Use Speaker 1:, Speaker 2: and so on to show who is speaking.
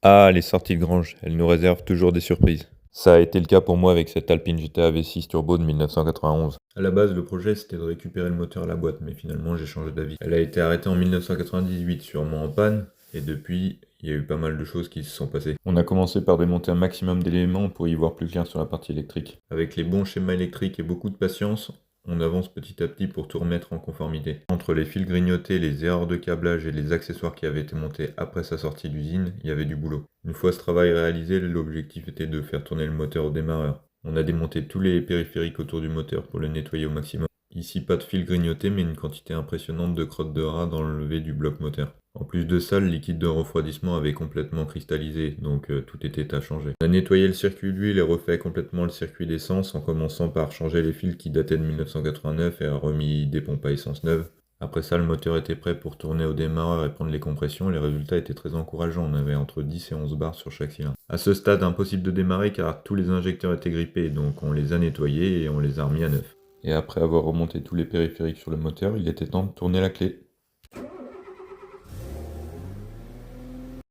Speaker 1: Ah, les sorties de grange, elles nous réservent toujours des surprises. Ça a été le cas pour moi avec cette Alpine GTA V6 Turbo de 1991. À la base, le projet c'était de récupérer le moteur à la boîte, mais finalement j'ai changé d'avis. Elle a été arrêtée en 1998, sûrement en panne, et depuis, il y a eu pas mal de choses qui se sont passées. On a commencé par démonter un maximum d'éléments pour y voir plus clair sur la partie électrique. Avec les bons schémas électriques et beaucoup de patience, on avance petit à petit pour tout remettre en conformité. Entre les fils grignotés, les erreurs de câblage et les accessoires qui avaient été montés après sa sortie d'usine, il y avait du boulot. Une fois ce travail réalisé, l'objectif était de faire tourner le moteur au démarreur. On a démonté tous les périphériques autour du moteur pour le nettoyer au maximum. Ici, pas de fil grignoté, mais une quantité impressionnante de crottes de rats dans le levé du bloc moteur. En plus de ça, le liquide de refroidissement avait complètement cristallisé, donc tout était à changer. On a nettoyé le circuit d'huile et refait complètement le circuit d'essence en commençant par changer les fils qui dataient de 1989 et a remis des pompes à essence neuves. Après ça, le moteur était prêt pour tourner au démarreur et prendre les compressions. Les résultats étaient très encourageants. On avait entre 10 et 11 bars sur chaque cylindre. À ce stade, impossible de démarrer car tous les injecteurs étaient grippés, donc on les a nettoyés et on les a remis à neuf. Et après avoir remonté tous les périphériques sur le moteur, il était temps de tourner la clé.